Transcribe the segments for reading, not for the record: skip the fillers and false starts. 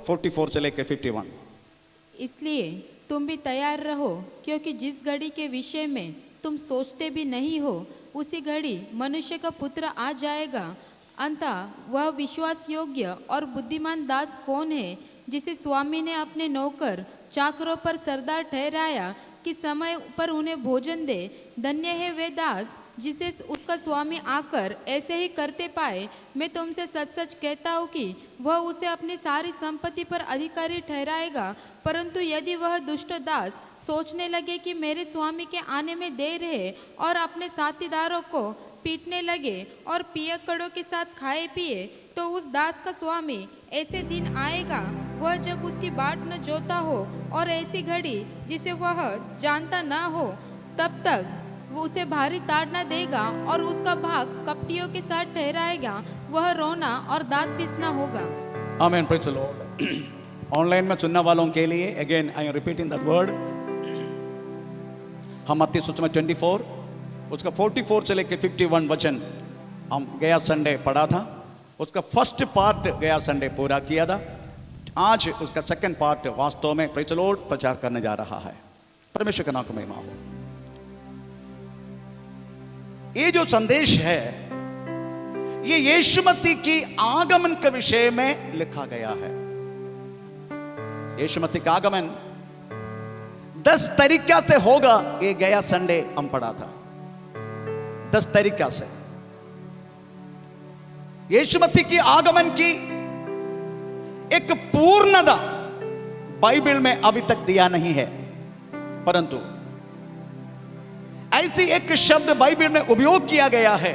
44 से लेकर 51। इसलिए तुम भी तैयार रहो, क्योंकि जिस घड़ी के विषय में तुम सोचते भी नहीं हो उसी घड़ी मनुष्य का पुत्र आ जाएगा। अतः वह विश्वास योग्य और बुद्धिमान दास कौन है, जिसे स्वामी ने अपने नौकर चाकरों पर सरदार ठहराया कि समय पर उन्हें भोजन दे। धन्य है वे दास जिसे उसका स्वामी आकर ऐसे ही करते पाए। मैं तुमसे सच सच कहता हूँ कि वह उसे अपनी सारी संपत्ति पर अधिकारी ठहराएगा। परंतु यदि वह दुष्ट दास सोचने लगे कि मेरे स्वामी के आने में देर है और अपने साथीदारों को पीटने लगे और पियक्कड़ों के साथ खाए पिए, तो उस दास का स्वामी ऐसे दिन आएगा वह जब उसकी बाट न जोता हो और ऐसी घड़ी जिसे वह जानता न हो, तब तक वो उसे भारी ताड़ना देगा और उसका भाग कपटियों के साथ ठहराएगा। वह रोना और दांत पीसना होगा। आमीन, प्रेज द लॉर्ड। ऑनलाइन में सुनने वालों के लिए again I am repeating that word. हम मत्ती सुसमाचार 24 उसका 44 से लेकर 51 वचन हम गया संडे पढ़ा था। उसका फर्स्ट पार्ट गया संडे पूरा किया था। आज उसका सेकंड पार्ट वास्तव में प्रेज द लॉर्ड प्रचार करने जा रहा है। परमेश्वर का नाम को महिमा हो। ये जो संदेश है ये यीशु मसीह की आगमन के विषय में लिखा गया है। यीशु मसीह का आगमन 10 तरीका से होगा। ये गया संडे हम पढ़ा था। 10 तरीका से यीशु मसीह की आगमन की एक पूर्णता बाइबल में अभी तक दिया नहीं है, परंतु ऐसी एक शब्द बाइबल में उपयोग किया गया है।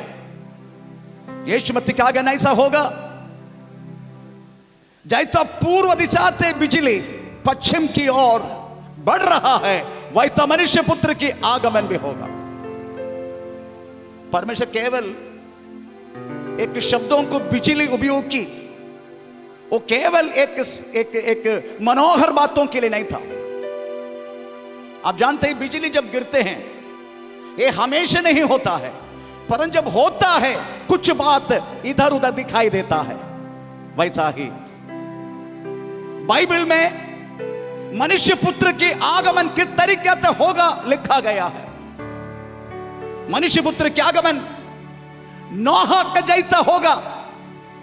यीशु मसीह का आगमन ऐसा होगा जैसा पूर्व दिशा से बिजली पश्चिम की ओर बढ़ रहा है, वैसा मनुष्य पुत्र की आगमन भी होगा। परमेश्वर केवल एक शब्दों को बिजली उपयोग की, वो केवल एक मनोहर बातों के लिए नहीं था। आप जानते हैं बिजली जब गिरते हैं ये हमेशा नहीं होता है, परंतु जब होता है कुछ बात इधर उधर दिखाई देता है। वैसा ही बाइबल में मनुष्य पुत्र के आगमन किस तरीके से होगा लिखा गया है। मनुष्य पुत्र के आगमन नोहा का जैसा होगा,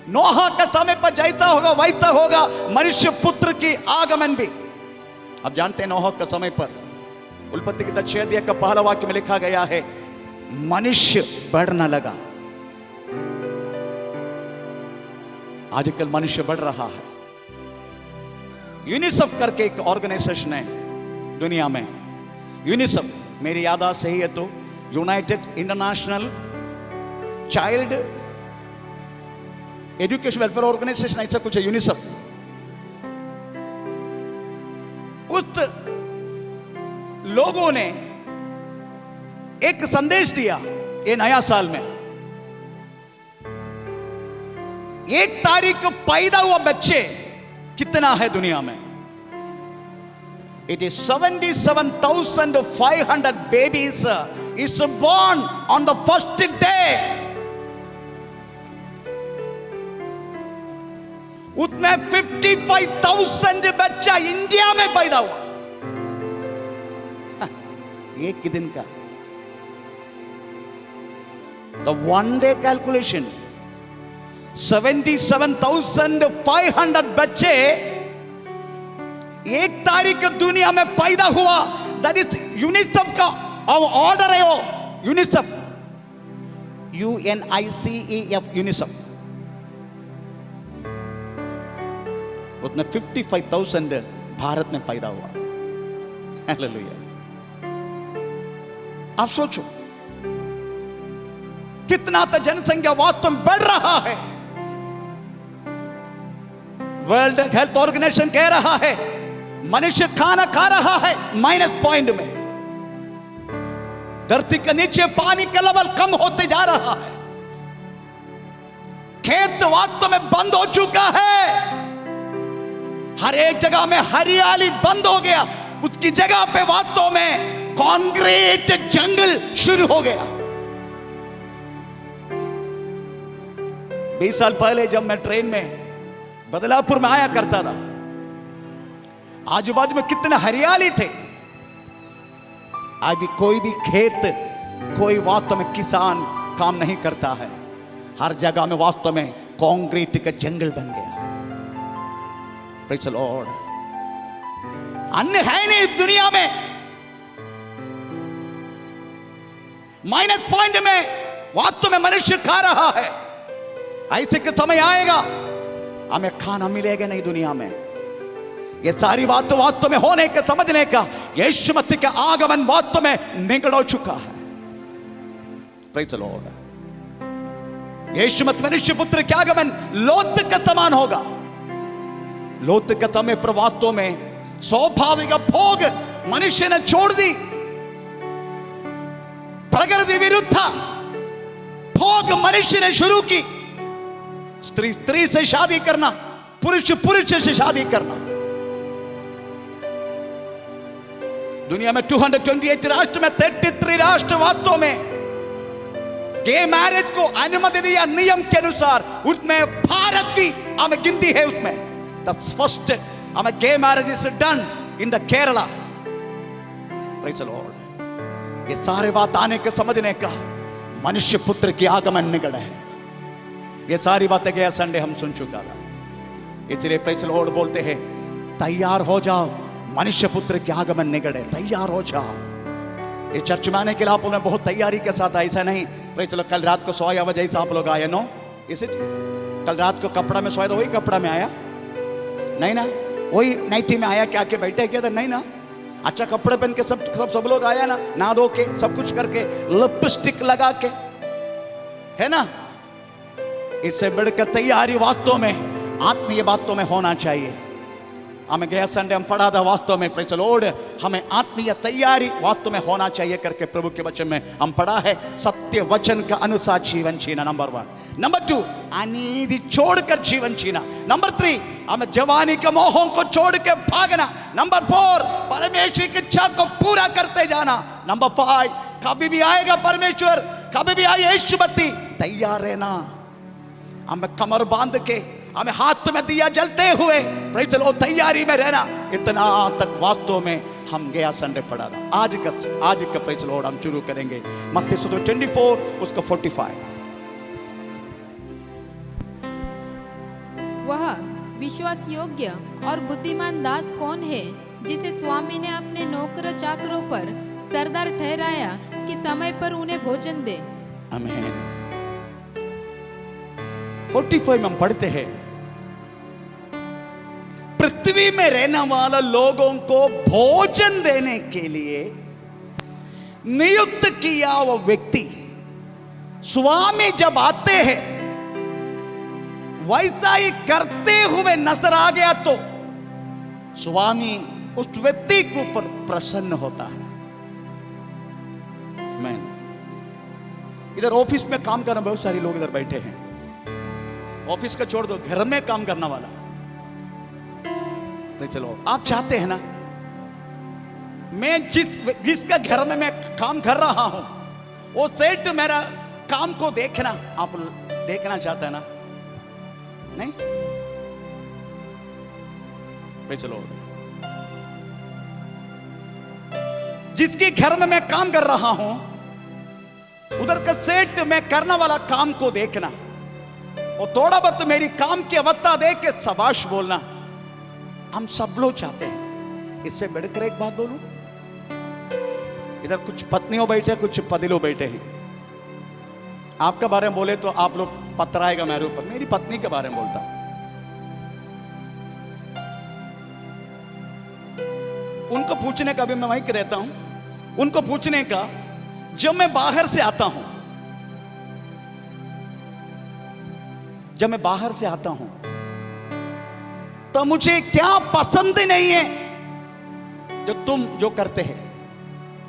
नोहा का समय पर जैसा होगा वैसा होगा मनुष्य पुत्र की आगमन भी। आप जानते हैं नोहा का समय पर उत्पत्ति के 10 अध्याय का पहला वाक्य में लिखा गया है मनुष्य बढ़ने लगा। आजकल मनुष्य बढ़ रहा है। यूनिसेफ करके एक ऑर्गेनाइजेशन है दुनिया में। यूनिसेफ मेरी याद सही है तो United International Child Education Welfare Organization ऐसा कुछ है यूनिसेफ। उस लोगों ने एक संदेश दिया ये नया साल में। 1 तारीख को पैदा हुआ बच्चे कितना है दुनिया में? It is 77,500 babies is born on the first day. उसमें 55,000 बच्चा इंडिया में पैदा हुआ। एक दिन का the one day calculation 77,500 बच्चे 1 तारीख को दुनिया में पैदा हुआ। दैट इज यूनिसेफ का ऑर्डर है वो। UNICEF UNICEF UNICEF. उसमें 55,000 भारत में पैदा हुआ। हालेलुया। आप सोचो कितना तो जनसंख्या वास्तव में बढ़ रहा है। वर्ल्ड हेल्थ ऑर्गेनाइजेशन कह रहा है मनुष्य खाना खा रहा है माइनस पॉइंट में। धरती के नीचे पानी का लेवल कम होते जा रहा है। खेत वास्तव में बंद हो चुका है। हर एक जगह में हरियाली बंद हो गया, उसकी जगह पे वास्तव में कंक्रीट जंगल शुरू हो गया। 20 साल पहले जब मैं ट्रेन में बदलापुर में आया करता था, आजू बाजू में कितने हरियाली थे। आज भी कोई भी खेत, कोई वास्तव में किसान काम नहीं करता है। हर जगह में वास्तव में कंक्रीट का जंगल बन गया। Praise the Lord. अन्न है नहीं दुनिया में। माइनस पॉइंट में वास्तव में मनुष्य खा रहा है। ऐसे के समय आएगा हमें खाना मिलेगा नहीं दुनिया में। ये सारी बात तो वास्तव में होने के समझने का यीशु मसीह का आगमन वास्तव में निकट हो चुका है। Praise the lord. Yeshu Masih मनुष्य पुत्र के आगमन लोत का समान होगा। लोत के समय पर वास्तव में स्वाभाविक भोग मनुष्य ने छोड़ दी। प्रकृति विरुद्ध था। भोग मनुष्य ने शुरू की। स्त्री स्त्री से शादी करना, पुरुष पुरुष से शादी करना। दुनिया में 228 राष्ट्र में 33 राष्ट्र वास्तव में गे मैरिज को अनुमति दिया नियम के अनुसार। उसमें भारत भी हमें गिनती है। उसमें द फर्स्ट हमें gay marriage is done in the Kerala. Praise the Lord. ये सारे बात आने के समझने का मनुष्य पुत्र की आगमन निकट है। ये सारी बातें गया संडे हम सुन चुका था। इसलिए प्रेज़ द लॉर्ड बोलते हैं तैयार हो जाओ, मनुष्य पुत्र के आगमन निकट है, तैयार हो जाओ। ये चर्च में आने के लिए आप लोग बहुत तैयारी के साथ, ऐसा नहीं प्रेज़ द लॉर्ड कल रात को सोया बजे से आप लोग आए। No is it? कल रात को कपड़ा में सोया तो वही कपड़ा में आया नहीं ना? वही नाइटी में आया क्या के बैठे क्या था? नहीं ना? अच्छा कपड़े पहन के सब लोग आया ना, नहा धो के सब कुछ करके लिपस्टिक लगा के, है ना? इससे बढ़कर तैयारी वास्तव में आत्मीय बातों में होना चाहिए। हमें गया संडे हम पढ़ा था वास्तव में प्रेज़ द लॉर्ड हमें आत्मीय तैयारी वास्तव में होना चाहिए करके प्रभु के वचन में हम पढ़ा है। सत्य वचन का अनुसार जीवन जीना नंबर 1। नंबर 2 अनीति छोड़कर जीवन जीना। नंबर 3 हमें जवानी के मोहों को छोड़ के भागना। नंबर 4 परमेश्वर की इच्छा को पूरा करते जाना। नंबर 5 कभी भी आएगा परमेश्वर, कभी भी आए यीशु मसीह, तैयार रहना। हमें कमर बांध के, हमें हाथ में दिया जलते हुए प्रेज़ द लॉर्ड तैयारी में रहना। इतना तक वास्तव में हम गया संडे पढ़ा था। आज का प्रेज़ द लॉर्ड हम शुरू करेंगे मत्ती 24 उसका 45। वह विश्वास योग्य और बुद्धिमान दास कौन है जिसे स्वामी ने अपने नौकर चाकरों पर सरदार ठहराया कि समय पर उन्हें भोजन दे। आमीन। 45 में हम पढ़ते हैं पृथ्वी में रहने वाले लोगों को भोजन देने के लिए नियुक्त किया वो व्यक्ति स्वामी जब आते हैं वैसा ही करते हुए नजर आ गया तो स्वामी उस व्यक्ति के ऊपर प्रसन्न होता है। मैं इधर ऑफिस में काम करना, बहुत सारे लोग इधर बैठे हैं। ऑफिस का छोड़ दो, घर में काम करने वाला, तो चलो आप चाहते हैं ना मैं जिसका घर में मैं काम कर रहा हूं वो सेठ मेरा काम को देखना, आप देखना चाहते हैं ना? नहीं? चलो जिसके घर में मैं काम कर रहा हूं उधर का सेठ मैं करने वाला काम को देखना और थोड़ा बहुत मेरी काम की अवस्था देख के शाबाश बोलना, हम सब लोग चाहते हैं। इससे बढ़कर एक बात बोलूं, इधर कुछ पत्नियों बैठे, कुछ पतिलों बैठे हैं। आपका बारे में बोले तो आप लोग पतराएगा मेरे ऊपर, मेरी पत्नी के बारे में बोलता हूं। उनको पूछने का भी मैं माइक देता हूं, उनको पूछने का, जब मैं बाहर से आता हूं, जब मैं बाहर से आता हूं तो मुझे क्या पसंद नहीं है जो तुम जो करते हैं,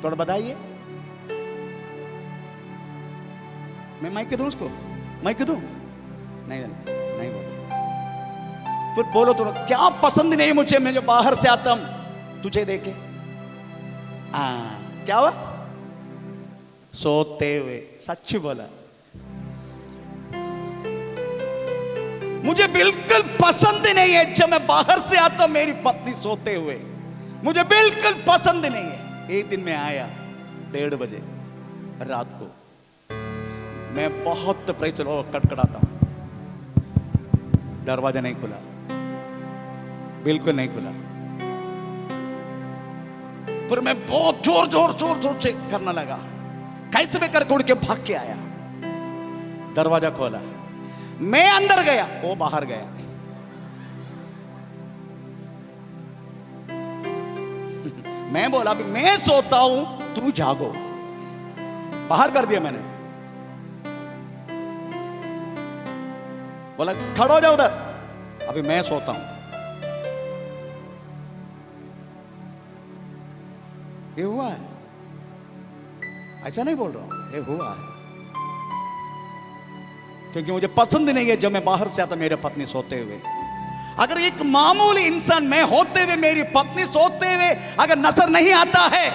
थोड़ा बताइए। मैं माइक दूं उसको, माइक दूं? नहीं नहीं बोलो, फिर बोलो थोड़ा, क्या पसंद नहीं मुझे, मैं जो बाहर से आता हूं तुझे देखे। क्या हुआ? सोते हुए। सच बोला, मुझे बिल्कुल पसंद नहीं है जब मैं बाहर से आता हूं मेरी पत्नी सोते हुए। मुझे बिल्कुल पसंद नहीं है। एक दिन मैं आया 1:30 बजे रात को, मैं बहुत चलो कटकटाता हूं, दरवाजा नहीं खुला, बिल्कुल नहीं खुला। फिर मैं बहुत जोर से करने लगा, कैसे भी करके उड़ के भाग के आया, दरवाजा खोला, मैं अंदर गया, वो बाहर गया। मैं बोला अभी मैं सोता हूं, तू जागो, बाहर कर दिया मैंने। बोला खड़ो हो जाओ उधर, अभी मैं सोता हूं। ये हुआ है, ऐसा नहीं बोल रहा हूं, ये हुआ है। क्योंकि मुझे पसंद नहीं है जब मैं बाहर से आता मेरे पत्नी सोते हुए। अगर एक मामूली इंसान मैं होते हुए मेरी पत्नी सोते हुए अगर नजर नहीं आता है,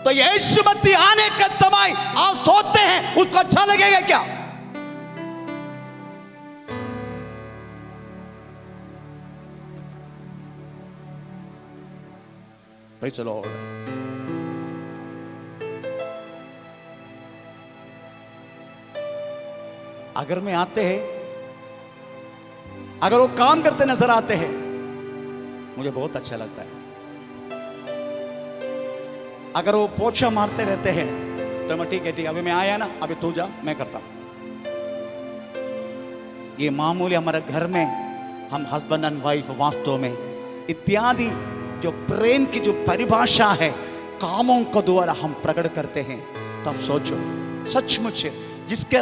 तो यीशु मसीह आने का समय आप सोते हैं, उसको अच्छा लगेगा क्या? भाई चलो, अगर मैं आते हैं, अगर वो काम करते नजर आते हैं, मुझे बहुत अच्छा लगता है। अगर वो पोछा मारते रहते हैं तो मैं ठीक है, अभी मैं आया ना, अभी तू जा, मैं करता हूं। ये मामूली हमारे घर में हम हस्बैंड एंड वाइफ वास्तव में इत्यादि जो प्रेम की जो परिभाषा है कामों को द्वारा हम प्रकट करते हैं, तब सोचो सचमुच जिसके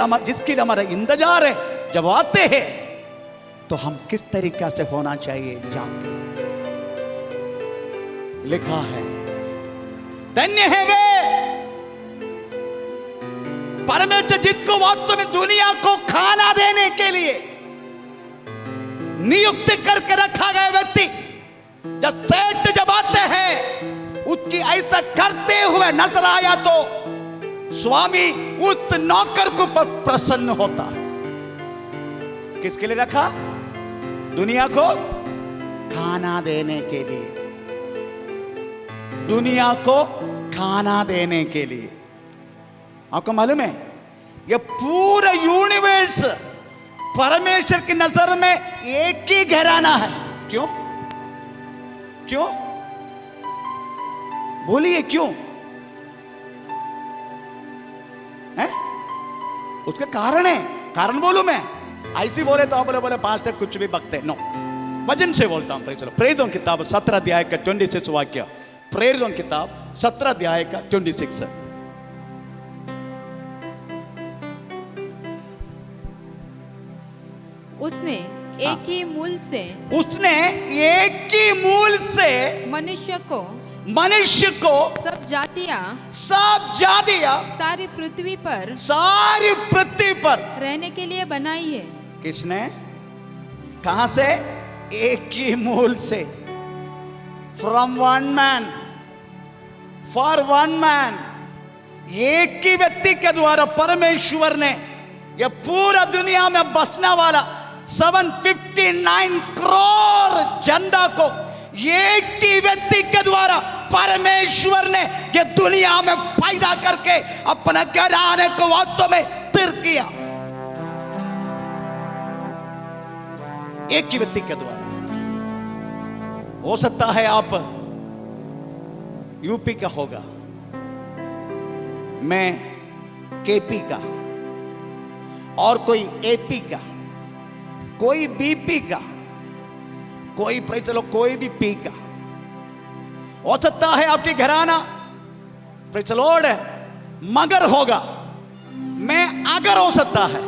हमारा इंतजार है, जब आते हैं तो हम किस तरीके से होना चाहिए जाके लिखा है। धन्य है वे परमेश्वर जिसको वास्तव में दुनिया को खाना देने के लिए नियुक्त करके रखा गया व्यक्ति, जब सेठ जब आते हैं उसकी ऐसा करते हुए नजर आया तो स्वामी उस नौकर को पर प्रसन्न होता है। किसके लिए रखा? दुनिया को खाना देने के लिए, दुनिया को खाना देने के लिए। आपको मालूम है ये पूरा यूनिवर्स परमेश्वर की नजर में एक ही घराना है। क्यों? क्यों बोलिए, क्यों है? उसका कारण है, कारण बोलूं मैं? ऐसी बोले तो आप बोले पास्टर कुछ भी बकते। नो, वचन से बोलता हूं। चलो, प्रेरितों की किताब 17 अध्याय का 26 वाक्य, प्रेरितों की किताब 17 अध्याय का 26। उसने एक ही मूल से मनुष्य को सब जातियां सारी पृथ्वी पर रहने के लिए बनाई है। किसने? कहां से? एक ही मूल से, from one man, for one man. एक ही व्यक्ति के द्वारा परमेश्वर ने यह पूरा दुनिया में बसने वाला 759 करोड़ जनता को एक ही व्यक्ति के द्वारा परमेश्वर ने ये दुनिया में पैदा करके अपने घराने को वास्तव में स्थिर किया। एक ही व्यक्ति के द्वारा। हो सकता है आप यूपी का होगा, मैं केपी का, और कोई एपी का, कोई बीपी का, कोई चलो कोई भी पी का। हो सकता है आपके घराना प्रचलोड मगर होगा, मैं अगर हो सकता है,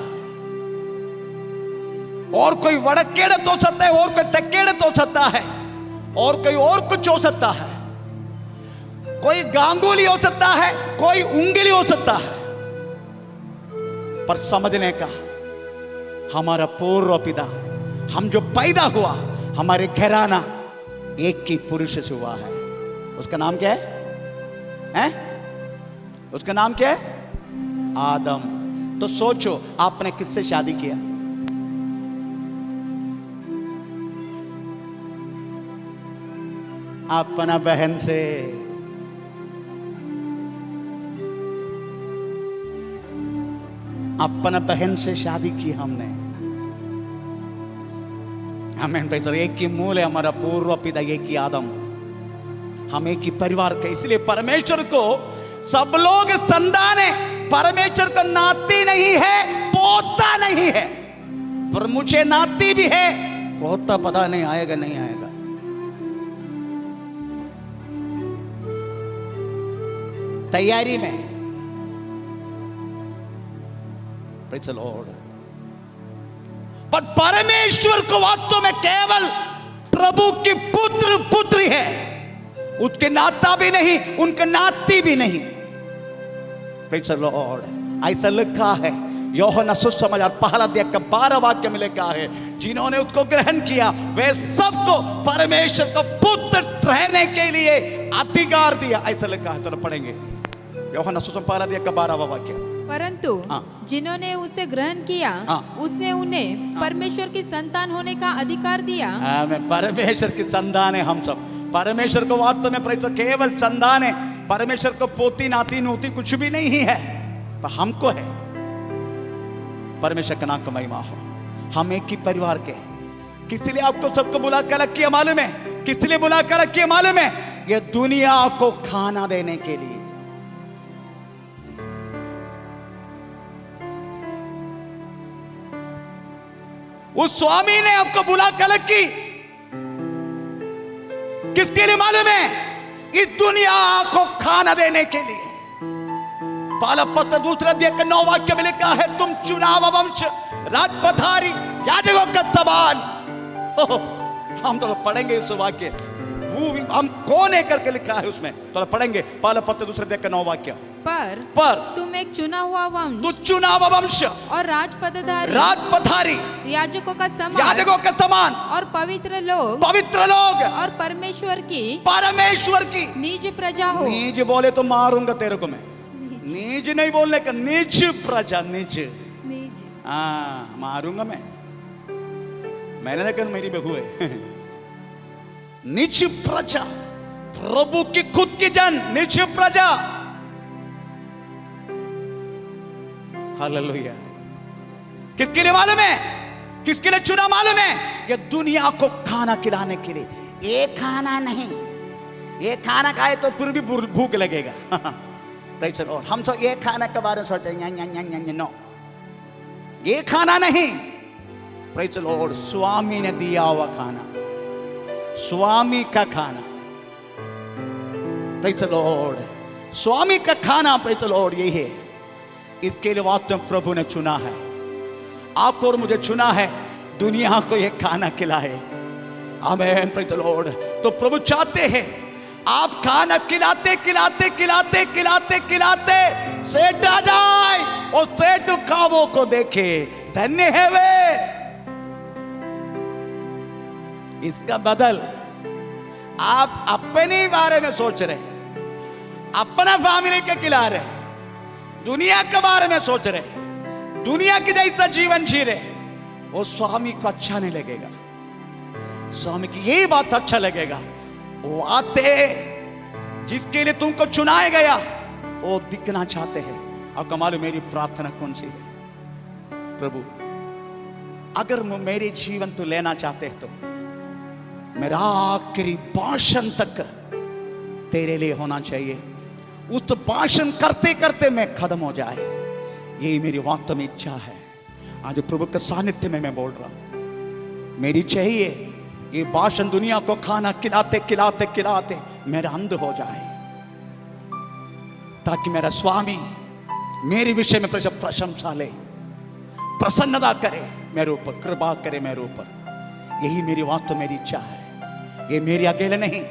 और कोई वड़केड़त हो सकता है, और कोई तकेड़त हो सकता है, और कोई और कुछ हो सकता है, कोई गांगुली हो सकता है, कोई उंगली हो सकता है। पर समझने का हमारा पूर्व पिता, हम जो पैदा हुआ, हमारे घराना एक ही पुरुष से हुआ है। उसका नाम क्या है? उसका नाम क्या है? आदम। तो सोचो आपने किससे शादी किया? अपना बहन से। अपना बहन से शादी की हमने। हमें एक ही मूल है हमारा, पूर्व पिता एक ही आदम, हम एक ही परिवार के। इसलिए परमेश्वर को सब लोग संतान है, परमेश्वर का नाती नहीं है, पोता नहीं है। पर मुझे नाती भी है, पोता पता नहीं आएगा नहीं आएगा। तैयारी में। Praise the Lord. पर परमेश्वर को वास्तव में केवल प्रभु की पुत्र पुत्री है, उसके नाता भी नहीं, उनके नाती भी नहीं। Praise the Lord. ऐसा लिखा है यूहन्ना सुसमाचार पहला अध्याय का 12 वाक्य में लिखा है, जिन्होंने उसको ग्रहण किया वे सबको परमेश्वर का पुत्र ठहरने के लिए अधिकार दिया। ऐसा लिखा है, तो पढ़ेंगे यूहन्ना सुसमाचार पहला अध्याय का 12वां वाक्य। परंतु जिन्होंने उसे ग्रहण किया उसने उन्हें परमेश्वर की संतान होने का अधिकार दिया। आमीन। परमेश्वर की संतान है हम सब। परमेश्वर को वास्तव में केवल संतान है, परमेश्वर को पोती नाती नूती कुछ भी नहीं है, पर हमको है। परमेश्वर का नाम का महिमा हो। हम एक ही परिवार के। किस लिए आपको सबको बुला कर रखिए मालूम है? किस लिए बुला कर रखिए मालूम है? ये दुनिया को खाना देने के लिए। उस स्वामी ने आपको बुला कर रखी किसके लिए मालूम है? इस दुनिया को खाना देने के लिए। पहला पत्र दूसरा अध्याय का 9 वाक्य में लिखा है, तुम चुनाव वंश, राजपथारी, याजकों का तबान। हम तो पढ़ेंगे इस वाक्य, वो हम कौन है करके लिखा है उसमें, तो पढ़ेंगे पहला पत्र दूसरा अध्याय का 9 वाक्य। पर तुम एक चुना हुआ वंश, तू चुनाव वंश और राजपथारी, याजकों का समान और पवित्र लोग और परमेश्वर की निज प्रजा हो। निज बोले तो मारूंगा तेरे को मैं। निज नहीं बोलने का, निज प्रजा, निज मारूंगा मैंने देखा मेरी बहू है। निज प्रजा, प्रभु की खुद की जन, निज प्रजा। हालेलुया। किसके लिए मालूम है? किसके लिए चुना मालूम है? ये दुनिया को खाना खिलाने के लिए। ये खाना नहीं, ये खाना खाए तो फिर भी भूख लगेगा। और हम सब ये खाना के बारे में सोचेंगे, नो, ये खाना नहीं। Praise the Lord. स्वामी ने दिया हुआ खाना, स्वामी का खाना। Praise the Lord. स्वामी का खाना, प्रेज़ द लॉर्ड, यही है। इसके लिए वास्तव में प्रभु ने चुना है, आपको और मुझे चुना है, दुनिया को ये खाना खिलाए। आमीन। Praise the Lord. तो प्रभु चाहते हैं आप खाना खिलाते खिलाते खिलाते खिलाते खिलाते सेठ आ जाए और सेठ खावों को देखे, धन्य है वे। इसका बदल आप अपने बारे में सोच रहे, अपना फैमिली के खिला रहे, दुनिया के बारे में सोच रहे, दुनिया की जैसा जीवन जी रहे, वो स्वामी को अच्छा नहीं लगेगा। स्वामी की यही बात अच्छा लगेगा, वो आते जिसके लिए तुमको चुनाया गया वो दिखना चाहते हैं। और कमाल, मेरी प्रार्थना कौन सी है? प्रभु अगर मेरे जीवन तो लेना चाहते हैं तो मेरा आखिरी भाषण तक तेरे लिए होना चाहिए। उस भाषण करते करते मैं खत्म हो जाए, यही मेरी वास्तव में इच्छा है। आज प्रभु के सानिध्य में मैं बोल रहा हूं, मेरी चाहिए ये भाषण दुनिया को खाना खिलाते खिलाते खिलाते मेरा अंध हो जाए, ताकि मेरा स्वामी मेरे विषय में प्रशंसा ले, प्रसन्नता करे मेरे ऊपर, कृपा करे मेरे ऊपर। यही मेरी वास्तव मेरी इच्छा है। ये मेरे अकेले नहीं,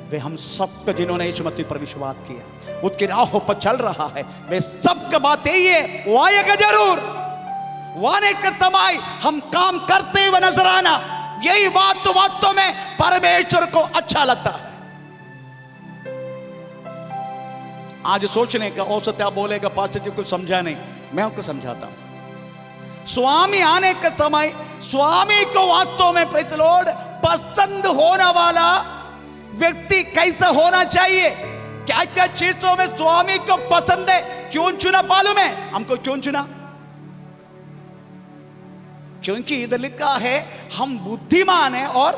वे हम सबको जिन्होंने यीशु मसीह पर विश्वास किया, उसकी राहों पर चल रहा है, वे सबका बात यही है, वो आएगा जरूर, वो आने का तमाई हम काम करते हुए नजर आना। यही बात तो वास्तव में परमेश्वर को अच्छा लगता है। आज सोचने का औसत क्या बोलेगा, पास्टर जी कुछ समझा नहीं, मैं आपको समझाता हूं। स्वामी आने का समय, स्वामी को वास्तव में प्रेज़ द लॉर्ड पसंद होने वाला व्यक्ति कैसा होना चाहिए, क्या क्या चीजों में स्वामी को पसंद है, क्यों चुना मालूम है हमको? क्यों चुना? क्योंकि इधर लिखा है हम बुद्धिमान हैं और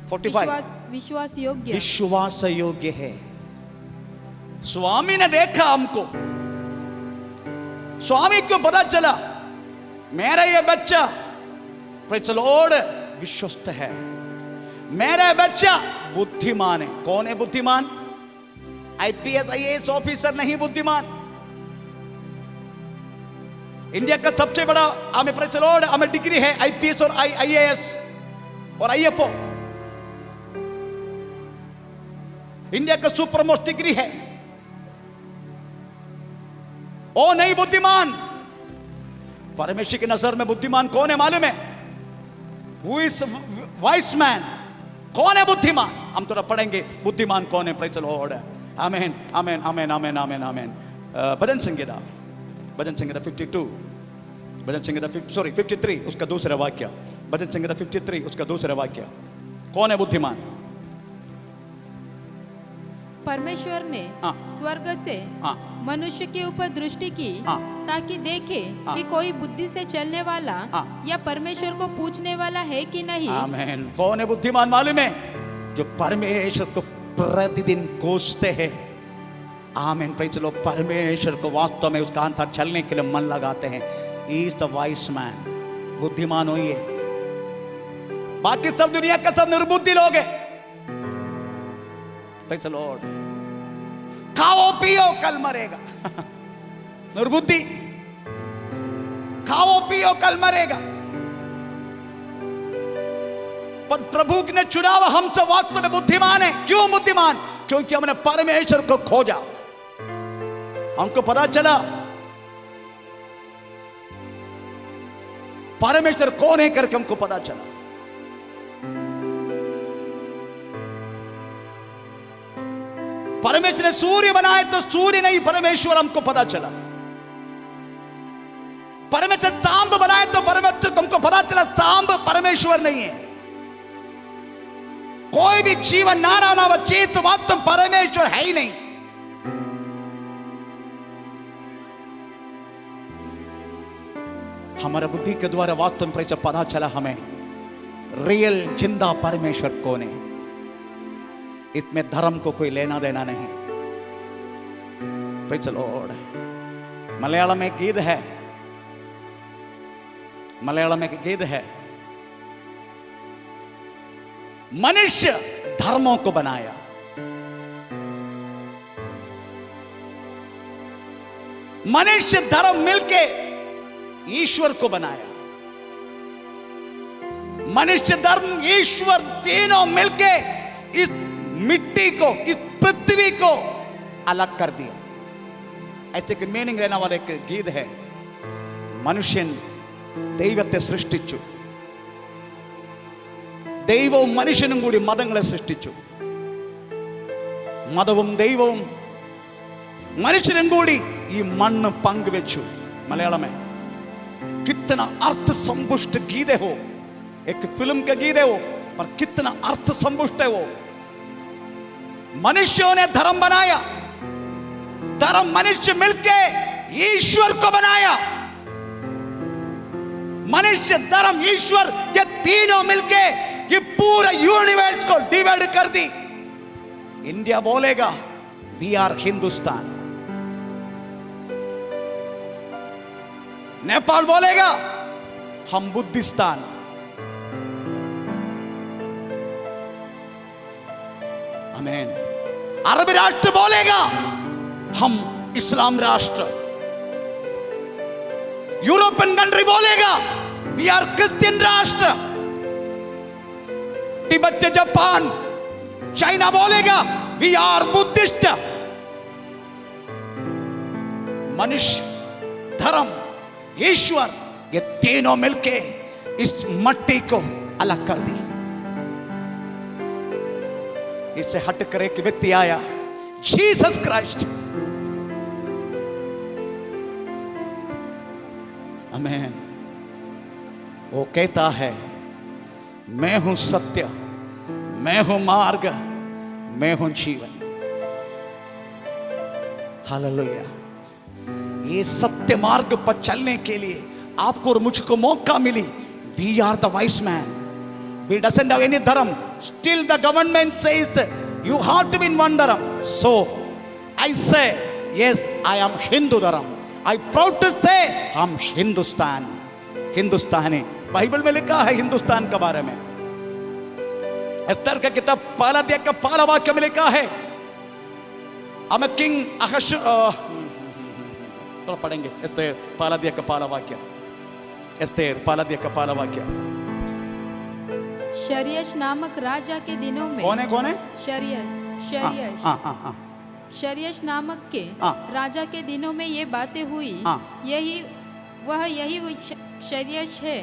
45 विश्वास योग्य, विश्वास योग्य है। स्वामी ने देखा हमको, स्वामी को पता चला मेरा ये बच्चा प्रेज़ द लॉर्ड विश्वस्त है, मेरा बच्चा बुद्धिमान है। कौन है बुद्धिमान? आईपीएस आईएएस ऑफिसर नहीं बुद्धिमान। इंडिया का सबसे बड़ा हमें प्रेज़ द लॉर्ड हमें डिग्री है आईपीएस और आईएएस और आईएफओ। इंडिया का सुपर मोस्ट डिग्री है। ओ नहीं बुद्धिमान। परमेश्वर की नजर में बुद्धिमान कौन है मालूम है? Who is wise man? कौन है बुद्धिमान? हम थोड़ा पढ़ेंगे बुद्धिमान कौन है। Praise the Lord. आमीन आमीन आमीन आमीन आमीन आमीन। भजन संगीता 52, भजन संगीता 53 उसका दूसरा वाक्य। भजन संगीता 53 उसका दूसरा वाक्य। कौन है बुद्धिमान? परमेश्वर ने स्वर्ग से मनुष्य के ऊपर दृष्टि की ताकि देखे कि कोई बुद्धि से चलने वाला या परमेश्वर को पूछने वाला है कि नहीं। आमीन। कौन है बुद्धिमान मालूम है? जो परमेश्वर को प्रतिदिन कोसते हैं। आमीन। Praise the Lord. परमेश्वर को वास्तव में उसका अंतर चलने के लिए मन लगाते हैं। He is the wise man. बुद्धिमान होइए। बाकी सब दुनिया का सब निर्बुद्धि लोग हैं। Praise the Lord. खाओ पियो कल मरेगा। निर्बुद्धि। खाओ पियो कल मरेगा। पर प्रभु ने चुनाव हमसे वास्तव में बुद्धिमान है। क्यों बुद्धिमान? क्योंकि हमने परमेश्वर को खोजा। हमको पता चला परमेश्वर कौन है करके हमको पता चला। परमेश्वर ने सूर्य बनाए तो सूर्य नहीं परमेश्वर हमको पता चला। परमेश्वर सांब बनाए तो परमेश्वर हमको पता चला सांब परमेश्वर नहीं है। कोई भी जीवन नारा चेत वास्तव परमेश्वर है ही नहीं। हमारा बुद्धि के द्वारा वास्तव में पता चला हमें रियल जिंदा परमेश्वर कौन है। इसमें धर्म को कोई लेना देना नहीं। Praise the Lord. मलयालम में गीत है, मलयालम में गीत है, मनुष्य धर्मों को बनाया, मनुष्य धर्म मिलके ईश्वर को बनाया। मनुष्य धर्म ईश्वर तीनों मिलके इस मिट्टी को, इस पृथ्वी को अलग कर दिया। ऐसे कि मीनिंग लेने वाले एक गीत है। मनुഷ്യൻ ദൈവത്തെ സൃഷ്ടിച്ചു, ദൈവവും മനുഷ്യനും കൂടി മതങ്ങളെ സൃഷ്ടിച്ചു, മതവും ദൈവവും മനുഷ്യനും കൂടി ഈ മണ്ണ് പങ്കുവെച്ചു। मलयालम में कितना अर्थ संपुष्ट गीत है वो। एक फिल्म का गीत है वो, पर कितना अर्थ संपुष्ट है वो। मनुष्यों ने धर्म बनाया, धर्म मनुष्य मिलके ईश्वर को बनाया। मनुष्य धर्म ईश्वर ये तीनों मिलके ये पूरा यूनिवर्स को डिवाइड कर दी। इंडिया बोलेगा वी आर हिंदुस्तान, नेपाल बोलेगा हम बुद्धिस्तान, आमीन। अरब राष्ट्र बोलेगा हम इस्लाम राष्ट्र, यूरोपियन कंट्री बोलेगा वी आर क्रिश्चियन राष्ट्र, तिब्बत जापान चाइना बोलेगा वी आर बुद्धिस्ट। मनुष्य धर्म ईश्वर ये तीनों मिलके इस मट्टी को अलग कर दी। इससे हटकर एक व्यक्ति आया, जीसस क्राइस्ट। आमीन। वो कहता है मैं हूं सत्य, मैं हूं मार्ग, मैं हूं जीवन। हालेलुया। ये सत्य मार्ग पर चलने के लिए आपको और मुझको मौका मिली। We are the wise man, we doesn't have any dharma, still the government says you have to be in one dharma. So आई से यस, आई एम हिंदू धर्म। आई प्राउड टू से हम हिंदुस्तान, हिंदुस्तानी। बाइबल में लिखा है हिंदुस्तान के बारे में। एस्तर का किताब पहला अध्याय का पहला वाक्य में लिखा है, I'm a king थोड़ा पढ़ेंगे। एस्तेर पहला अध्याय का पहला वाक्य, एस्तेर पहला अध्याय का पहला वाक्य। शरियश नामक राजा के दिनों में, कौन है, कौन है? शरियश नामक के राजा के दिनों में ये बातें हुई। यही शरियश है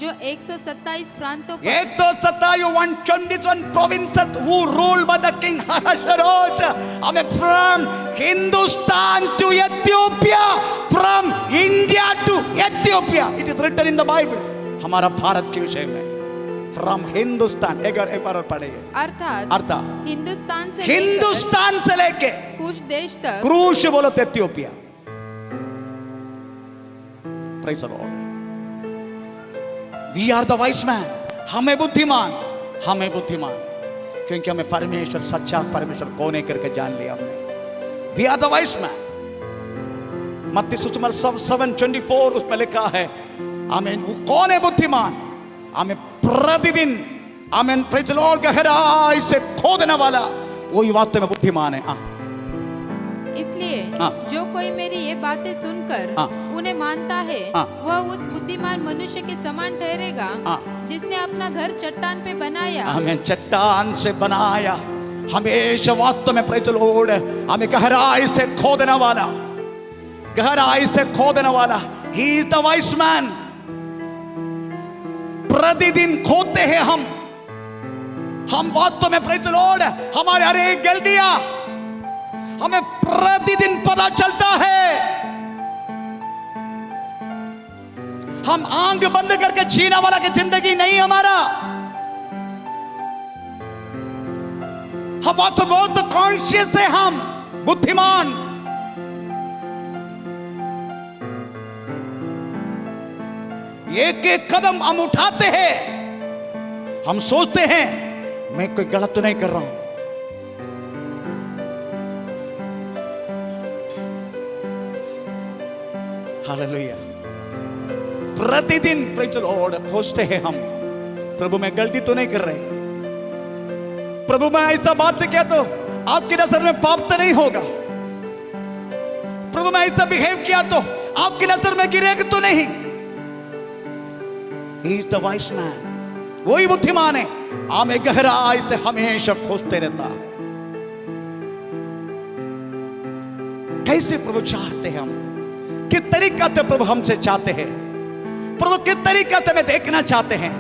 जो 127 प्रांतों पर 127 provinces who ruled by the king Ahasuerus. I mean, from Hindustan to Ethiopia, from India to Ethiopia. It is written in the Bible. हमारा भारत के विषय में फ्रॉम हिंदुस्तान, एक बार और पढ़िए। अर्थात हिंदुस्तान से लेके कुछ देश तक, क्रूश बोलो तो Ethiopia. Praise the Lord. We are the wise man. हमें बुद्धिमान, हमें बुद्धिमान, क्योंकि हमें परमेश्वर, सच्चा परमेश्वर कौन है करके जान लिया हमने। We are the wise man. मत्ती सुसमाचार 7:24 उसमें लिखा है, आमीन, कौन है बुद्धिमान? हमें प्रतिदिन, आमीन, प्रेज़ द लॉर्ड, गहराई से खोदने वाला वही वास्तव में बुद्धिमान है। इसलिए जो कोई मेरी ये बातें सुनकर उन्हें मानता है, वह उस बुद्धिमान मनुष्य के समान ठहरेगा जिसने अपना घर चट्टान पे बनाया। हमें चट्टान से बनाया, हमेशा वास्तव में, प्रेज़ द लॉर्ड, हमें गहराई से खोदने वाला, गहराई से खोदने वाला। He is the wise man. प्रतिदिन खोदते हैं हम वास्तव में, प्रेज़ द लॉर्ड, हमारे हर एक गलतियां हमें प्रतिदिन पता चलता है। हम आंख बंद करके जीने वाला की जिंदगी नहीं हमारा। हम बहुत कॉन्शियस है, हम बुद्धिमान। एक एक कदम हम उठाते हैं, हम सोचते हैं मैं कोई गलत तो नहीं कर रहा हूं। हालेलुया। प्रतिदिन, प्रेज़ द लॉर्ड, खोजते हैं हम, प्रभु मैं गलती तो नहीं कर रहे, प्रभु मैं ऐसा बात किया तो आपकी नजर में पाप तो नहीं होगा, प्रभु मैं ऐसा बिहेव किया तो आपकी नजर में गिरेगा तो नहीं। He is the wise man, वही बुद्धिमान है। हमें गहराई से हमेशा खोजते रहता है। कैसे प्रभु चाहते हैं हम, किस तरीका से प्रभु हमसे चाहते हैं, प्रभु किस तरीका से हमें देखना चाहते हैं,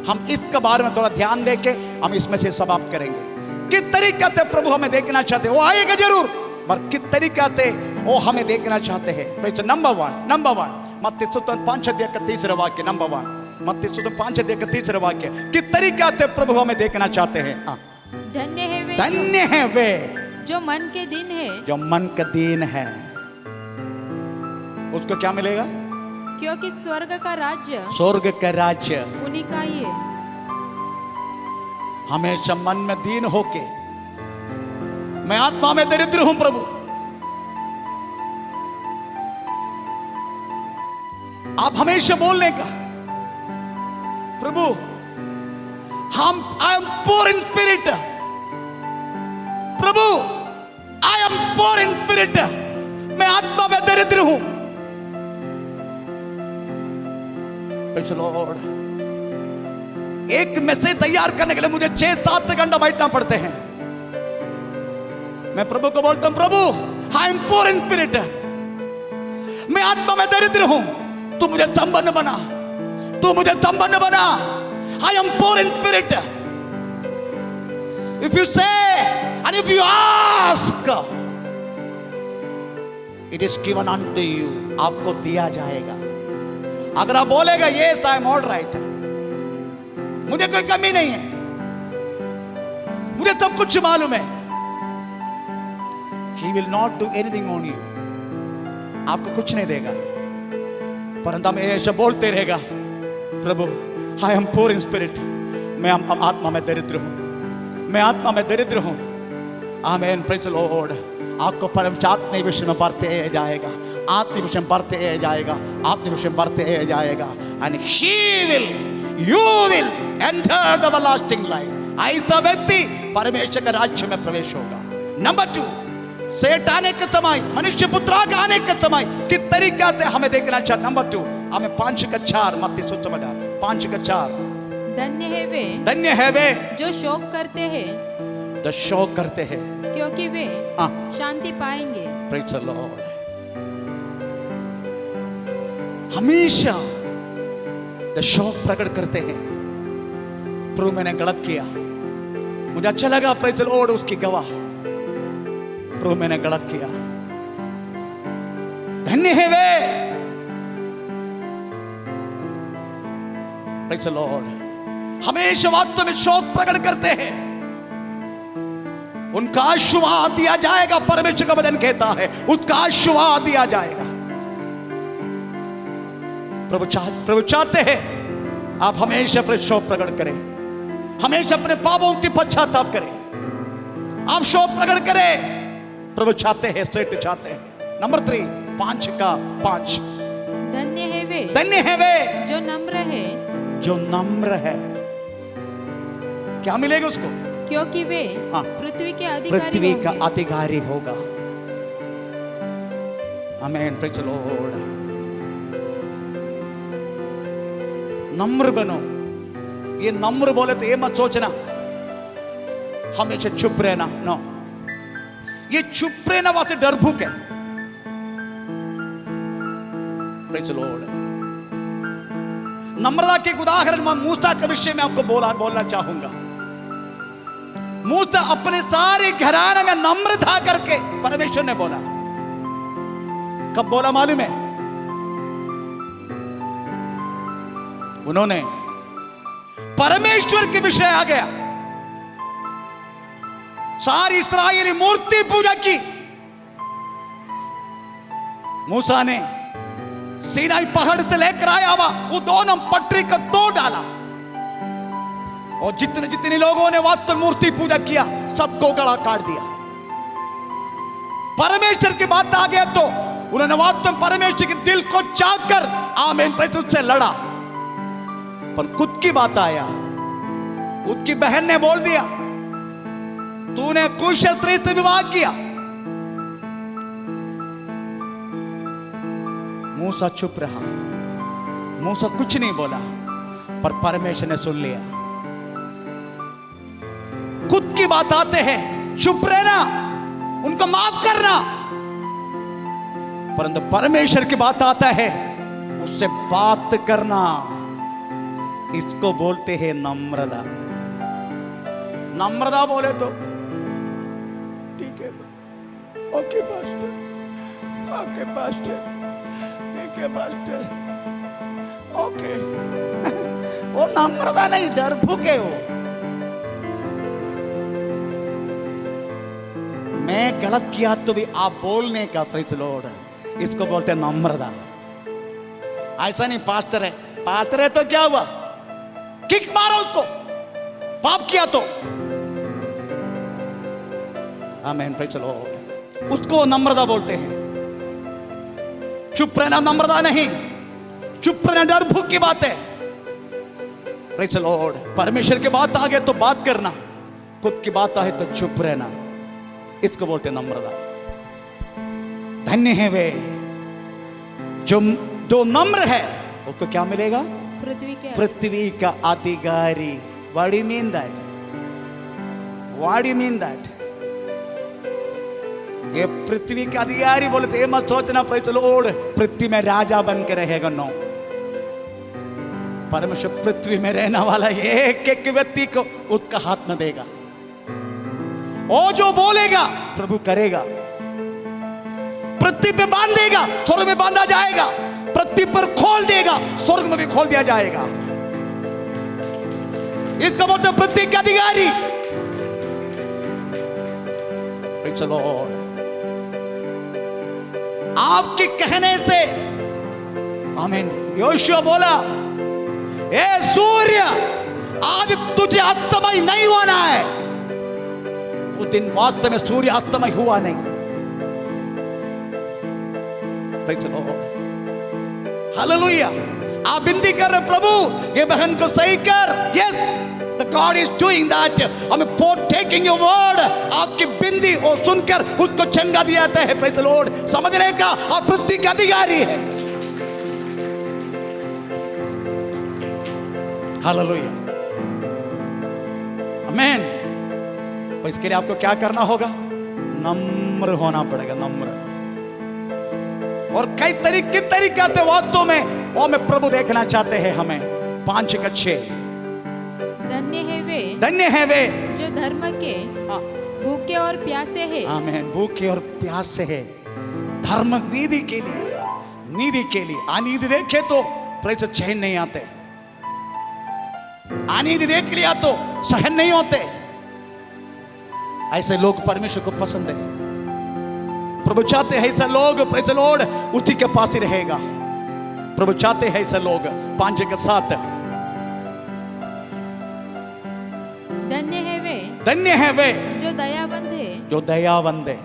हम इसके बारे में थोड़ा ध्यान देके हम इसमें से समाप्त करेंगे। किस तरीका से प्रभु हमें देखना चाहते हैं, वो आएगा जरूर, पर किस तरीका से वो हमें देखना चाहते हैं। नंबर वन मत्ती 5:33 वाक्य, नंबर 1 मत्ती 5:33 वाक्य, किस तरीका से प्रभु हमें देखना चाहते हैं। धन्य है वे जो मन के दिन है, जो मन का दीन है, उसको क्या मिलेगा? क्योंकि स्वर्ग का राज्य उन्हीं का ही है। हमेशा मन में दीन होके, मैं आत्मा में दरिद्र हूं प्रभु, आप हमेशा बोलने का, Prabhu I am poor in spirit, Prabhu I am poor in spirit, मैं आत्मा में दरिद्र हूं। लॉर्ड, एक मैसेज तैयार करने के लिए मुझे 6-7 घंटा बैठना पड़ते हैं। मैं प्रभु को बोलता हूं, प्रभु I am poor in spirit, मैं आत्मा में दरिद्र हूं, तू मुझे संपन्न बना, तू मुझे संपन्न बना। I am poor in spirit. If you say and if you ask, it is given unto you, आपको दिया जाएगा। अगर आप बोलेगा yes I am all right, मुझे कोई कमी नहीं है, मुझे सब कुछ मालूम है। He will not do anything on you, आपको कुछ नहीं देगा, परंतु हम ऐसा बोलते रहेगा, प्रभु I am poor in spirit, मैं आत्मा में दरिद्र हूं, मैं आत्मा में दरिद्र हूं। आमीन, प्रेज़ द लॉर्ड। आपको परम आत्मिक विषय में बढ़ते जाएगा, आत्मिक विषय में बढ़ते जाएगा, आत्मिक विषय में बढ़ते जाएगा। And he will, you will enter the everlasting life. ऐसा व्यक्ति परमेश्वर के राज्य में प्रवेश होगा। नंबर 2, सेठ आने के तमाई, मनुष्य पुत्र का आने के तमाई किस तरीके से हमें देखना चाहिए। नंबर 2, हमें 5:4 मत्ती सुसमाचार 5:4। धन्य है वे जो शोक करते हैं, जो शोक करते हैं, क्योंकि वे शांति पाएंगे। Praise the Lord. हमेशा जो शौक प्रकट करते हैं, प्रभु मैंने गलत किया, मुझे अच्छा लगा, प्रेज़ द लॉर्ड, उसकी गवाह, प्रभु मैंने गलत किया। धन्य है वे, प्रेज़ द लॉर्ड, हमेशा वास्तव में शौक प्रकट करते हैं, उनका आशीर्वाद दिया जाएगा। परमेश्वर का वचन कहता है उसका आशीर्वाद दिया जाएगा। प्रभु चाहते हैं आप हमेशा अपने शौक प्रकट करें, हमेशा अपने पापों की पश्चाताप करें, आप शौक प्रकट करें। प्रभु चाहते हैं, सेठ चाहते हैं। नंबर 3, 5:5। धन्य है वे जो नम्र है, जो नम्र है। क्या मिलेगा उसको? क्योंकि वे पृथ्वी के अधिकारी पृथ्वी का होंगे। अधिकारी होगा। आमीन, प्रेज़ द लॉर्ड। नम्र बनो। ये नम्र बोले तो ये मत सोचना हमेशा चुप रहना, नो, ये चुप रहना वास्ते डरभूक है। Praise the Lord. नम्रता के उदाहरण मैं मूसा के विषय में आपको बोलना चाहूंगा। मूसा अपने सारे घराने में नम्र था करके परमेश्वर ने बोला। कब बोला मालूम है? उन्होंने परमेश्वर के विषय आ गया, सारी इस्राएली मूर्ति पूजा की। मूसा ने सीनाई पहाड़ से लेकर आया हुआ वो दोनों पटरी को तोड़ डाला, और जितने जितने लोगों ने वास्तव मूर्ति पूजा किया सबको गला काट दिया। परमेश्वर की बात आ गया तो उन्होंने वास्तव परमेश्वर के दिल को चाक कर आमीन प्रेरित से लड़ा। पर खुद की बात आया, उसकी बहन ने बोल दिया तूने कुशल स्त्री से विवाह किया। मूसा चुप रहा, मूसा कुछ नहीं बोला, पर परमेश्वर ने सुन लिया। खुद की बात आते हैं चुप रहना, उनको माफ करना, परंतु परमेश्वर की बात आता है उससे बात करना। इसको बोलते हैं नम्रता। नम्रता बोले तो ठीक है, ओके पास्टर, ओके पास्टर, ठीक है पास्टर, ओके। वो नम्रता नहीं, डरभूक है वो। मैं गलत किया तो भी आप बोलने का, प्रेज़ द लॉर्ड, इसको बोलते हैं नम्रता। ऐसा नहीं पास्टर है, पास्टर है तो क्या हुआ, किक मारो उसको, पाप किया तो। आमीन, प्रेज़ द लॉर्ड। उसको नम्रता बोलते हैं। चुप रहना नम्रता नहीं, चुप रहना डरभूक की बात है। Praise the Lord. परमेश्वर की बात आ गए तो बात करना, खुद की बात आए तो चुप रहना, इसको बोलते हैं नम्रता। धन्य है वे जो नम्र है, उसको क्या मिलेगा? पृथ्वी का अधिकारी। What do you mean that? What do you mean that? ये पृथ्वी का अधिकारी बोले तो ये मत सोचना प्रेज़ द लॉर्ड पृथ्वी में राजा बन के रहेगा। नो, परमेश्वर पृथ्वी में रहने वाला एक एक व्यक्ति को उसका हाथ न देगा। वो जो बोलेगा प्रभु करेगा। पृथ्वी पे बांध देगा, स्वर्ग में बांधा जाएगा, पृथ्वी पर खोल देगा, स्वर्ग में भी खोल दिया जाएगा। इसका मतलब पृथ्वी का अधिकारी। Praise the Lord. आपके कहने से आमीन। योशुआ बोला, ए सूर्य, आज तुझे अस्तमय नहीं होना है। उस दिन वास्तव में सूर्य अस्तमय हुआ नहीं। Praise the Lord. Hallelujah. आप विनती कर रहे प्रभु ये बहन को सही कर। Yes, the God is doing that. हमें for taking your word, आपकी बिंदी और सुनकर उसको चंगा दिया जाता है। Praise the Lord. समझने का आप पृथ्वी का अधिकारी है। Hallelujah. Amen. तो इसके लिए आपको क्या करना होगा? नम्र होना पड़ेगा, नम्र। और कई तरीके से वास्तव में वो हमें प्रभु देखना चाहते हैं हमें। 5:6 धन्य है वे जो धर्म के भूखे और प्यासे हैं। आमीन। भूखे और प्यासे है धर्म नीति के लिए, नीति के लिए। अनीति देखे तो प्रेस चैन नहीं आते, अनीति देख लिया तो सहन नहीं होते। ऐसे लोग परमेश्वर को पसंद है। प्रभु चाहते हैं ऐसे लोग, प्रेज़ द लॉर्ड, उसी के पास ही रहेगा। प्रभु चाहते हैं ऐसे लोग। 5:7 धन्य है वे जो दयावंत है, जो दयावंत है।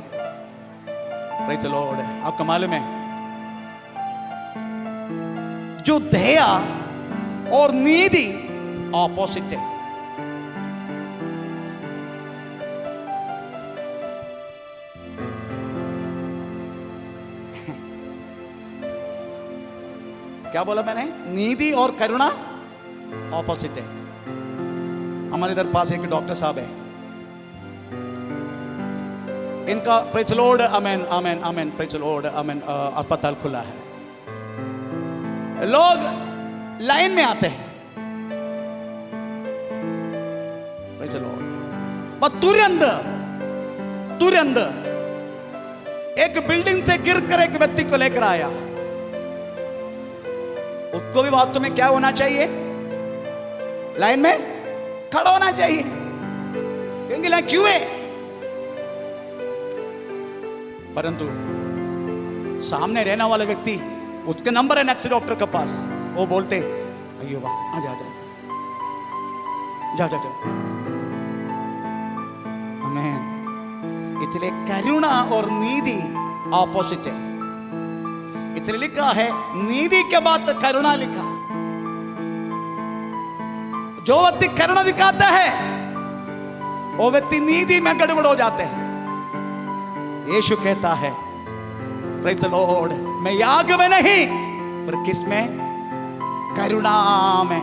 Praise the Lord. आपको मालूम है जो दया और नीति ऑपोजिट है। क्या बोला मैंने? नीति और करुणा ऑपोजिट है। हमारे इधर पास एक डॉक्टर साहब है, इनका प्रेज़ द लॉर्ड, आमीन आमीन आमीन, प्रेज़ द लॉर्ड, आमीन, अस्पताल खुला है। लोग लाइन में आते हैं, प्रेज़ द लॉर्ड, पर तुरंत एक बिल्डिंग से गिरकर एक व्यक्ति को लेकर आया। उसको भी वास्तव में क्या होना चाहिए? लाइन में खड़ा होना चाहिए। क्योंकि लाइन क्यों है? परंतु सामने रहने वाला व्यक्ति, उसके नंबर है नेक्स्ट डॉक्टर के पास, वो बोलते अयो वाह, आ जा जा जा जा। आमीन। इसलिए करुणा और नीति ऑपोजिट है। इसलिए लिखा है नीति के बाद करुणा लिखा। जो व्यक्ति करुणा दिखाता है वो व्यक्ति नीति में गड़बड़ हो जाते हैं। यीशु कहता है, प्रेज़ द लॉर्ड, मैं याग में नहीं पर किस में? करुणा में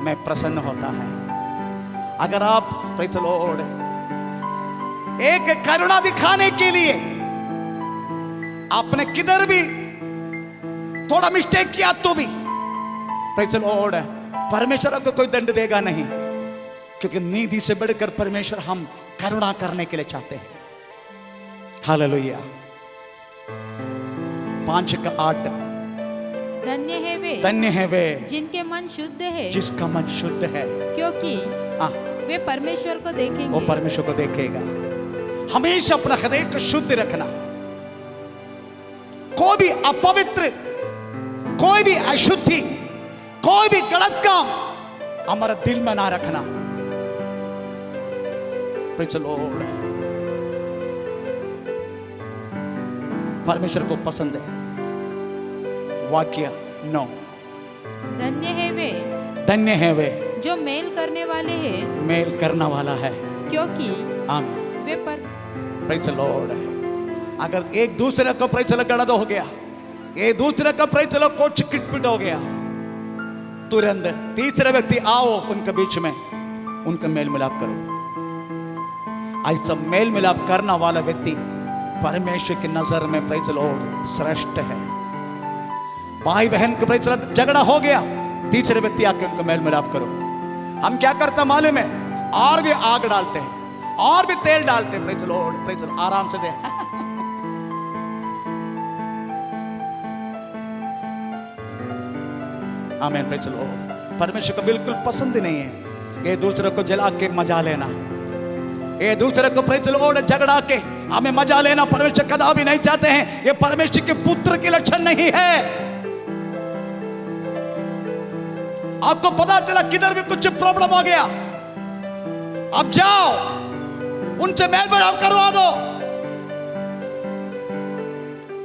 मैं प्रसन्न होता है। अगर आप प्रेज़ द लॉर्ड एक करुणा दिखाने के लिए आपने किधर भी थोड़ा मिस्टेक किया तो भी प्रेज़ द लॉर्ड परमेश्वर आपको कोई दंड देगा नहीं, क्योंकि नीति से बढ़कर परमेश्वर हम करुणा करने के लिए चाहते हैं। हालेलुया। 5:8 धन्य है वे जिनके मन शुद्ध है, जिसका मन शुद्ध है, क्योंकि वे परमेश्वर को देखेंगे। वो परमेश्वर को देखेगा। हमेशा अपना हृदय को शुद्ध रखना। कोई भी अपवित्र, कोई भी अशुद्धि, कोई भी गलत काम हमारा दिल में ना रखना। Praise the Lord. परमेश्वर को पसंद है। वाक्य 9 धन्य है वे जो मेल करने वाले हैं, मेल करना वाला है, क्योंकि आमीन। वे पर प्रेज़ द लॉर्ड। अगर एक दूसरे को प्रेज़ द लॉर्ड गड़बड़ हो गया, एक दूसरे का प्रेज़ द लॉर्ड कुछ किटपिट हो गया, तुरंत तीसरा व्यक्ति आओ उनके बीच में, उनका मेल मिलाप करो। ऐसा मेल मिलाप करना वाला व्यक्ति परमेश्वर की नजर में प्रेज़ द लॉर्ड श्रेष्ठ है। भाई बहन का प्रेज़ द लॉर्ड झगड़ा हो गया, तीसरे व्यक्ति आके उनका मेल मिलाप करो। हम क्या करते मालूम है? और भी आग डालते हैं और भी तेल डालते हैं। Praise the Lord, praise the Lord, आराम से दे। आमीन। Praise the Lord. परमेश्वर को बिल्कुल पसंद नहीं है ये दूसरे को जला के मजा लेना, ये दूसरे को प्रेज़ द लॉर्ड झगड़ा के हमें मजा लेना परमेश्वर कदापि नहीं चाहते हैं। ये परमेश्वर के पुत्र के लक्षण नहीं है। आपको पता चला किधर भी कुछ प्रॉब्लम हो गया, अब जाओ उनसे मेल मिलाप करवा दो।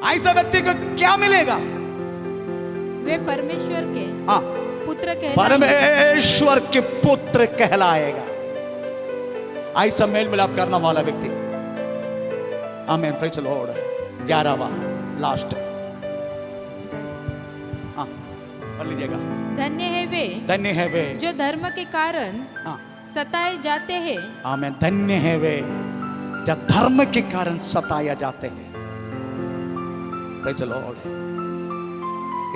ऐसा व्यक्ति को क्या मिलेगा? वे परमेश्वर के हाँ, पुत्र परमेश्वर के पुत्र कहलाएगा। ऐसा मेल मिलाप करने वाला व्यक्ति। आमीन, प्रेज़ द लॉर्ड। 11वां लास्ट, हाँ पढ़ लीजिएगा। धन्य है वे जो धर्म के कारण हाँ सताए जाते हैं। आमीन, धन्य है वे जब धर्म के कारण सताया जाते हैं। Praise the Lord.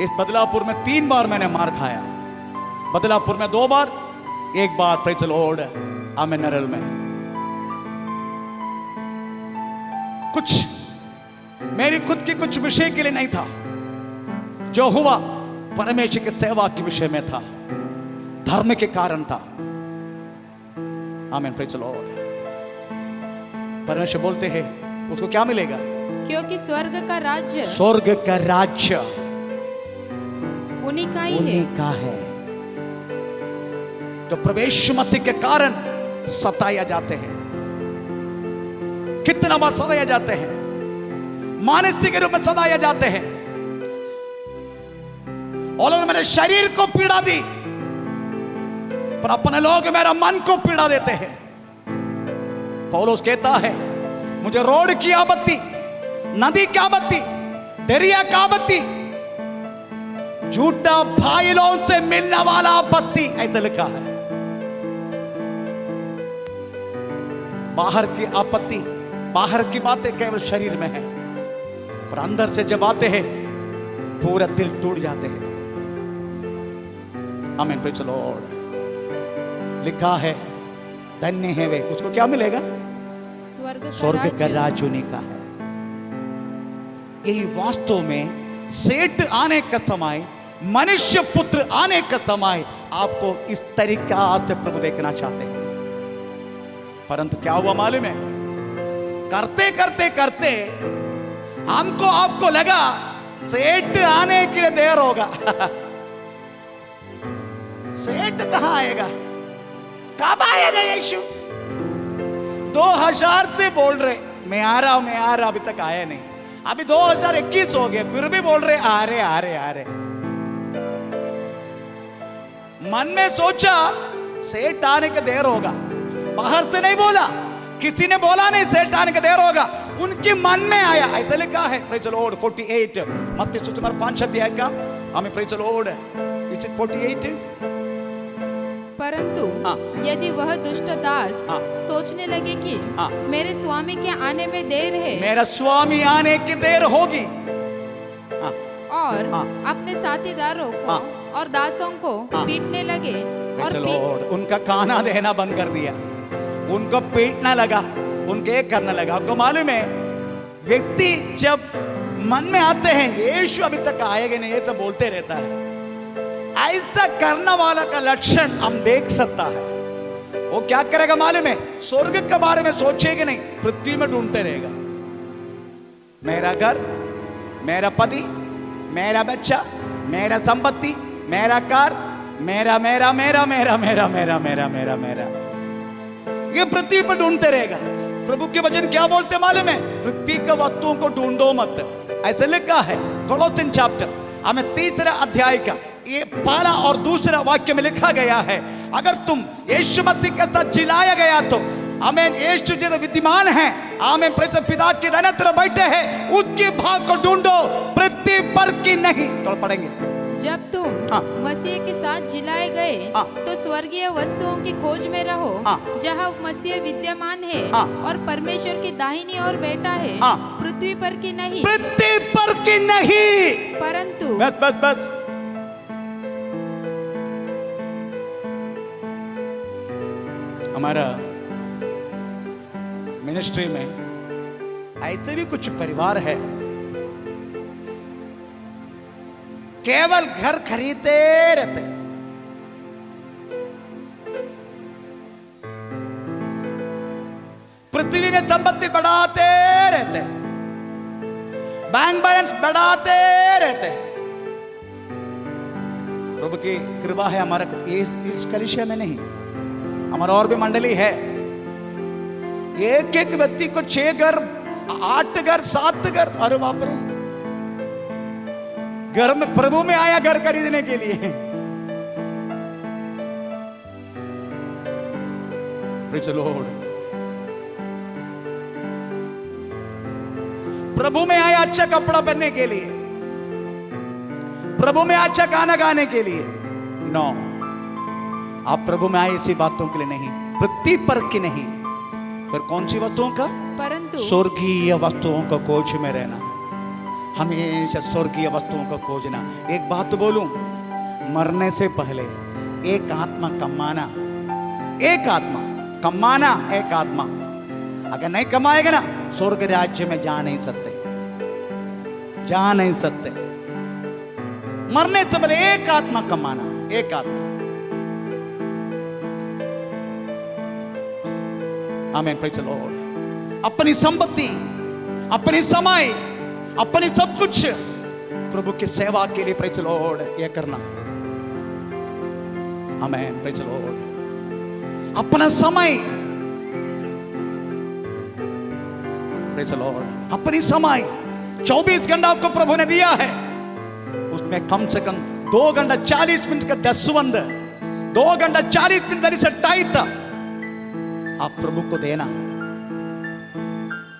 इस बदलापुर में 3 बार मैंने मार खाया, बदलापुर में 2 बार, 1 बार प्रेज़ द लॉर्ड आमीन नरल में। कुछ मेरी खुद की कुछ विषय के लिए नहीं था, जो हुआ परमेश्वर की सेवा के विषय में था, धर्म के कारण था। आमीन, प्रेज़ द लॉर्ड। परमेश्वर बोलते हैं उसको क्या मिलेगा? क्योंकि स्वर्ग का राज्य उन्हीं का ही उन्हीं का है। तो प्रवेश मत के कारण सताया जाते हैं। कितना बार सताया जाते हैं? मानसिक रूप में सताया जाते हैं। और लोग मेरे शरीर को पीड़ा दी, पर अपने लोग मेरा मन को पीड़ा देते हैं। पौलुस कहता है मुझे रोड की आपत्ति, नदी की आपत्ति, दरिया की आपत्ति, झूठा भाइयों से मिलने वाला आपत्ति, ऐसा लिखा है। बाहर की आपत्ति, बाहर की बातें केवल शरीर में है, पर अंदर से जब आते हैं पूरा दिल टूट जाते हैं। आमीन, प्रेज़ द लॉर्ड। लिखा है धन्य है वे, उसको क्या मिलेगा? स्वर्ग का राज्य उन्हीं का है। यही वास्तव में सेठ आने का समय, मनुष्य पुत्र आने का समय आपको इस तरीका से प्रभु देखना चाहते हैं। परंतु क्या हुआ मालूम है? करते करते करते हमको आपको लगा सेठ आने के लिए देर होगा। सेठ कहां आएगा? कब आएगा यीशु? 2000 से बोल रहे मैं आ रहा हूं, मैं आ रहा, अभी तक आया नहीं। अभी 2021 हो गया, फिर भी बोल रहे आ रहे आ रहे आ रहे। मन में सोचा सेठ आने का देर होगा, बाहर से नहीं बोला, किसी ने बोला नहीं सेठ आने का देर होगा, उनके मन में आया। ऐसा लिखा है प्रेज़ द लॉर्ड 48 मत्ती सुसमाचार 5 अध्याय का। हमें प्रेज़ द लॉर्ड इट्स 48। परंतु यदि वह दुष्ट दास सोचने लगे कि मेरे स्वामी के आने में देर है, मेरा स्वामी आने की देर होगी, और अपने साथीदारों को और दासों को पीटने लगे और उनका खाना देना बंद कर दिया, उनको पीटना लगा, उनके एक करने लगा। आपको मालूम है व्यक्ति जब मन में आते हैं यीशु अभी तक आएगा नहीं, ये सब बोलते रहता है, ऐसा करने वाला का लक्षण हम देख सकता है। वो क्या करेगा मालूम है? स्वर्ग के बारे में सोचेगा नहीं, पृथ्वी में ढूंढते रहेगा। मेरा घर, मेरा पति, मेरा बच्चा, मेरा संपत्ति, मेरा कार, मेरा मेरा मेरा मेरा मेरा मेरा मेरा मेरा मेरा, ये पृथ्वी पर ढूंढते रहेगा। प्रभु के वचन क्या बोलते मालूम है? पृथ्वी के वस्तुओं को ढूंढो मत, ऐसे लिखा है कोलोसियन चैप्टर हमें 3 अध्याय का ये पहला और दूसरा वाक्य में लिखा गया है, अगर तुम यीशु मसीह के साथ जिलाया गया तो हमें यीशु जो विद्यमान है, हमें प्रभु पिता के दाहिने तरफ बैठे हैं, उसके भाग को ढूंढो, पृथ्वी पर की नहीं। तो पढ़ेंगे जब तुम मसीह के साथ जिलाए गए तो स्वर्गीय वस्तुओं की खोज में रहो, जहाँ मसीह विद्यमान है और परमेश्वर की दाहिनी ओर बैठा है, पृथ्वी पर की नहीं, पृथ्वी पर की नहीं, परंतु बस बस बस हमारा मिनिस्ट्री में ऐसे भी कुछ परिवार है केवल घर खरीदते रहते, पृथ्वी में संपत्ति बढ़ाते रहते हैं, बैंक बैलेंस बढ़ाते रहते हैं। प्रभु की कृपा है हमारा, इस कलिसिया में नहीं, हमारा और भी मंडली है। एक एक व्यक्ति को 6 घर, 8 घर, 7 घर, अरे बाप रे, घर में प्रभु में आया घर खरीदने के लिए। Praise the Lord। प्रभु में आया अच्छा कपड़ा पहनने के लिए, प्रभु में अच्छा गाना गाने के लिए। नो, आप प्रभु में आए इसी बातों के लिए नहीं, पृथ्वी पर की नहीं, फिर कौन सी वस्तुओं का? परंतु स्वर्गीय वस्तुओं का खोज में रहना, हमेशा स्वर्गीय वस्तुओं का खोजना। एक बात बोलूं, मरने से पहले एक आत्मा कमाना, एक आत्मा कमाना, एक आत्मा अगर नहीं कमाएगा ना, स्वर्ग राज्य में जा नहीं सकते, जा नहीं सकते। मरने से पहले एक आत्मा कमाना, एक आत्मा। आमीन, प्रेज़ द लॉर्ड। अपनी संपत्ति, अपनी समय, अपनी सब कुछ प्रभु की सेवा के लिए, प्रेज़ द लॉर्ड, ये करना। आमीन, प्रेज़ द लॉर्ड। अपना समय, प्रेज़ द लॉर्ड, अपनी समय 24 घंटा आपको प्रभु ने दिया है, उसमें कम से कम 2 घंटा 40 मिनट का दसवंध, 2 घंटा 40 मिनट का टाइट आप प्रभु को देना।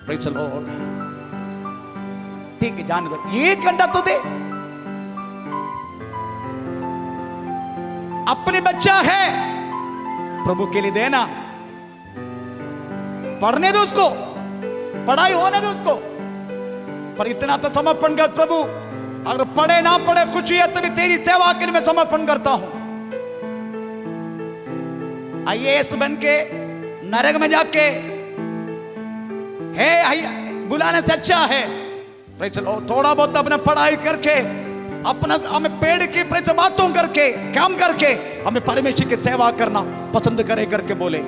Praise the Lord. ठीक है, जाने दो, 1 घंटा तो दे। अपने बच्चा है, प्रभु के लिए देना। पढ़ने दो उसको, पढ़ाई होने दो उसको, पर इतना तो समर्पण कर प्रभु, अगर पढ़े ना पढ़े कुछ ही है तो भी तेरी सेवा के लिए मैं समर्पण करता हूं। IAS बन के नरक में जाके है बुलाने से अच्छा है, थोड़ा बहुत अपने पढ़ाई करके, अपना हमें पेड़ की बातों करके, काम करके हमें परमेश्वर की सेवा करना पसंद करे करके बोले।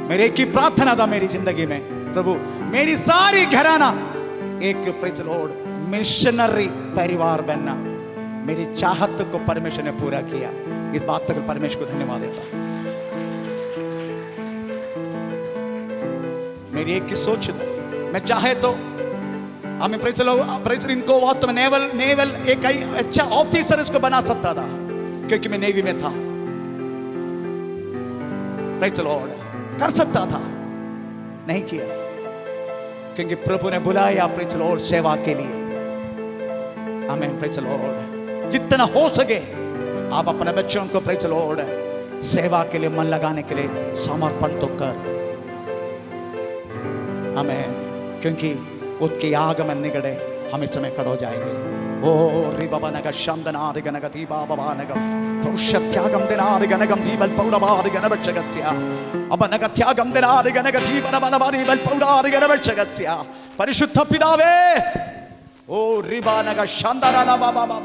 मेरे एक ही प्रार्थना था मेरी जिंदगी में, प्रभु मेरी सारी घराना एक, प्रेज़ द लॉर्ड, मिशनरी परिवार बनना। मेरी चाहत को परमेश्वर ने पूरा किया, इस बात तक परमेश्वर को धन्यवाद देता। मेरी एक ही सोच थी, मैं चाहे तो हमें प्रेज़ इनको वास्तव में नेवल एक अच्छा ऑफिसर इसको बना सकता था, क्योंकि मैं नेवी में था। प्रेज़ द लॉर्ड, कर सकता था, नहीं किया, क्योंकि प्रभु ने बुलाया, प्रेज़ द लॉर्ड, सेवा के लिए। आमीन, प्रेज़ द लॉर्ड। जितना हो सके आप अपने बच्चों को, प्रेज़ द लॉर्ड, सेवा के लिए मन लगाने के लिए समर्पण तो कर। आमीन, क्योंकि उसके आगमन निकटे हम इस समय खड़े हो जाएंगे। ओ रि बाबा नग शंदना रि गनग दी बाबा नग प्रौषत्यागम देना रि गनगम दी बल पौड़ा रि गनब जगत्या अब नग त्यागम देना रि गनग दी बल बल बल पौड़ा रि गनब जगत्या। परिशुद्ध पितावे, ओ रि बा नग शंदना बाबा बाबा